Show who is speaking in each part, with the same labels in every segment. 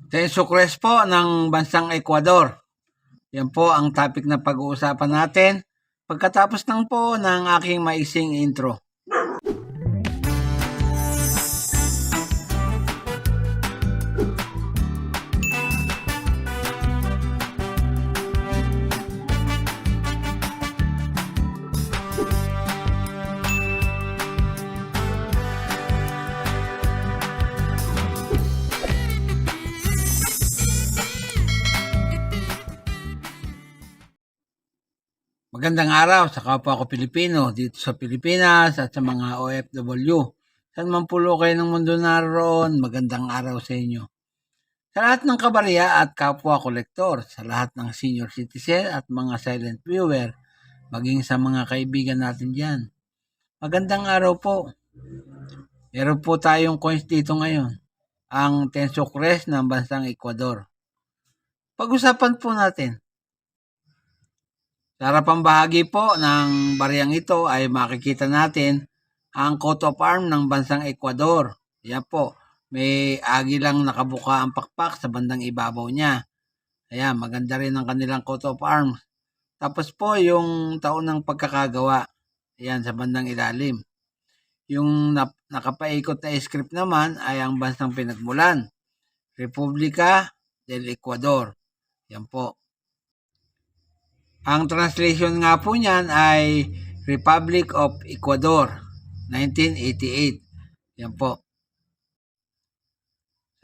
Speaker 1: Sucres po ng bansang Ecuador. Yan po ang topic na pag-uusapan natin pagkatapos lang po ng aking maising intro. Magandang araw sa kapwa ko Pilipino dito sa Pilipinas at sa mga OFW. Saan man pulo kayo ng mundo naroon, magandang araw sa inyo. Sa lahat ng kabarya at kapwa kolektor, sa lahat ng senior citizen at mga silent viewer, maging sa mga kaibigan natin dyan. Magandang araw po. Meron po tayong coins dito ngayon, ang 10 Sucres ng bansang Ecuador. Pag-usapan po natin. Sa harapang bahagi po ng bariyang ito ay makikita natin ang coat of arms ng bansang Ecuador. Ayan po, may agilang nakabuka ang pakpak sa bandang ibabaw niya. Ayan, maganda rin ang kanilang coat of arms. Tapos po yung taon ng pagkakagawa. Ayan, sa bandang ilalim. Yung nakapaikot na script naman ay ang bansang pinagmulan. Republika del Ecuador. Yan po. Ang translation nga po niyan ay Republic of Ecuador, 1988. Yan po.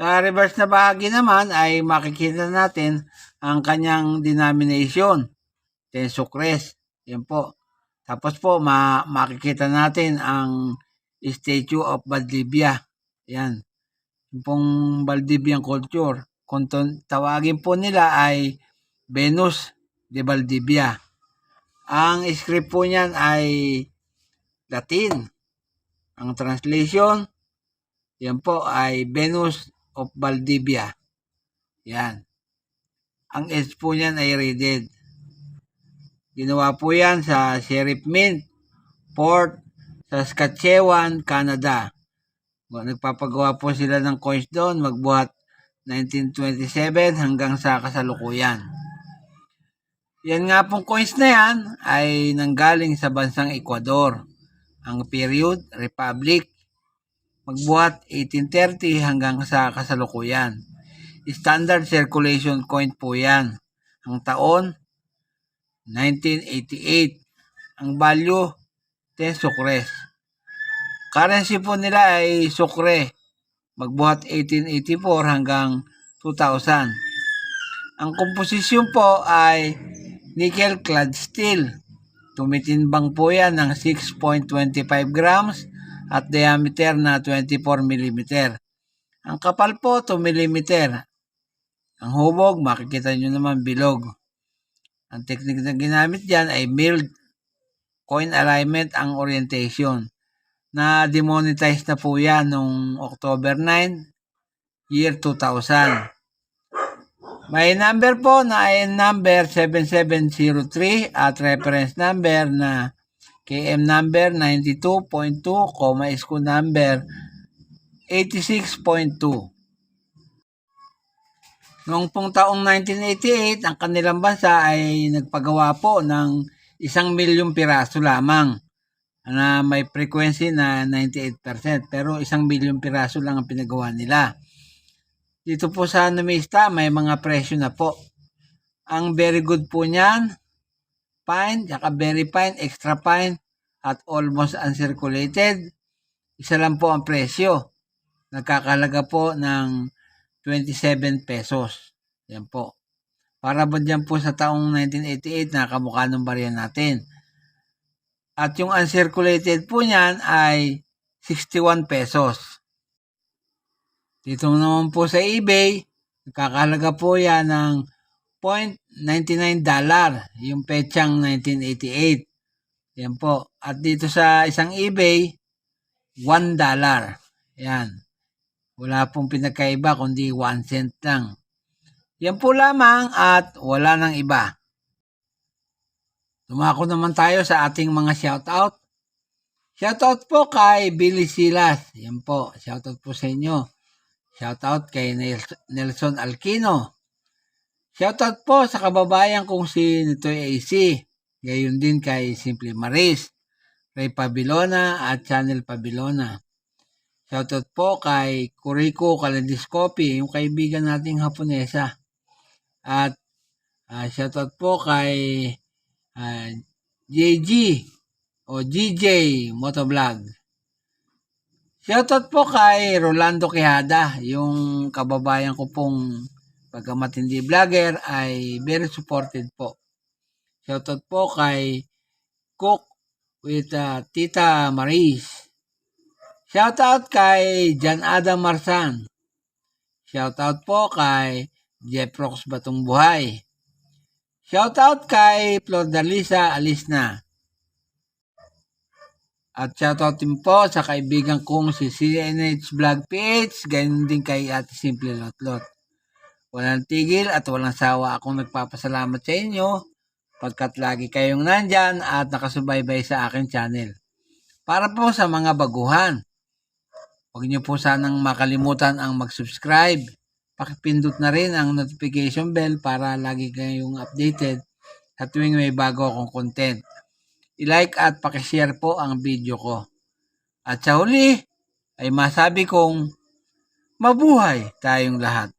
Speaker 1: Sa reverse na bahagi naman ay makikita natin ang kanyang denomination, 10 Sucres. Yan po. Tapos po makikita natin ang Statue of Valdivia. Yan. Yung pong Valdivian culture. Kung tawagin po nila ay Venus de Valdivia. Ang script po niyan ay Latin. Ang translation, yan po ay Venus of Valdivia. Yan. Ang S po niyan ay rated. Ginawa po yan sa Sheriff Mint, Port Saskatchewan, Canada. Nagpapagawa po sila ng coins doon, magbuhat 1927 hanggang sa kasalukuyan. Yan nga pong coins na yan ay nanggaling sa bansang Ecuador. Ang period, Republic. Magbuhat 1830 hanggang sa kasalukuyan. Standard circulation coin po yan. Ang taon, 1988. Ang value, 10 Sucres. Currency po nila ay Sucre. Magbuhat 1884 hanggang 2000. Ang komposisyon po ay nickel-clad steel. Tumitimbang po yan ng 6.25 grams at diameter na 24 mm. Ang kapal po 2 mm. Ang hubog, makikita nyo naman bilog. Ang technique na ginamit dyan ay milled coin alignment ang orientation. Na demonetize na po yan noong October 9, year 2000. May number po na IN number 7703 at reference number na KM number 92.2, SKU number 86.2. Noong pong taong 1988, ang kanilang bansa ay nagpagawa po ng 1 milyong piraso lamang na may frequency na 98%, pero 1 milyong piraso lang ang pinagawa nila. Dito po sa numista, may mga presyo na po. Ang very good po niyan, fine, saka very fine, extra fine, at almost uncirculated. Isa lang po ang presyo. Nagkakalaga po ng 27 pesos. Yan po. Para ba dyan po sa taong 1988 na kamukha ng barya natin. At yung uncirculated po niyan ay 61 pesos. Dito naman po sa eBay, nakakahalaga po yan ng $0.99, yung petsang 1988. Yan po. At dito sa isang eBay, $1. Yan. Wala pong pinagkaiba kundi 1 cent lang. Yan po lamang at wala nang iba. Dumako naman tayo sa ating mga shoutout. Shoutout po kay Billy Silas. Yan po. Shoutout po sa inyo. Shoutout kay Nelson Alquino. Shoutout po sa kababayan kong si Nitoy AC. Gayon din kay Simple Maris, Ray Pabilona at Channel Pabilona. Shoutout po kay Kuriko Kaleidoskopi, yung kaibigan nating Haponesa. At shoutout po kay JG o GJ Motovlog. Shoutout po kay Rolando Quijada, yung kababayan ko pong pagkamat hindi vlogger ay very supported po. Shoutout po kay Cook with Tita Maris. Shoutout kay Jan Adam Marsan. Shoutout po kay Jeff Rox Batong Buhay. Shoutout kay Flor Dalisa Alisna. At shoutout din po sa kaibigan kong si CNH Vlog PH, ganyan din kay Ate Simple Lotlot. Walang tigil at walang sawa akong nagpapasalamat sa inyo pagkat lagi kayong nandyan at nakasubaybay sa aking channel. Para po sa mga baguhan, huwag niyo po sanang makalimutan ang mag-subscribe. Pakipindot na rin ang notification bell para lagi kayong updated sa tuwing may bago akong content. I-like at pakishare po ang video ko. At sa huli ay masabi kong mabuhay tayong lahat.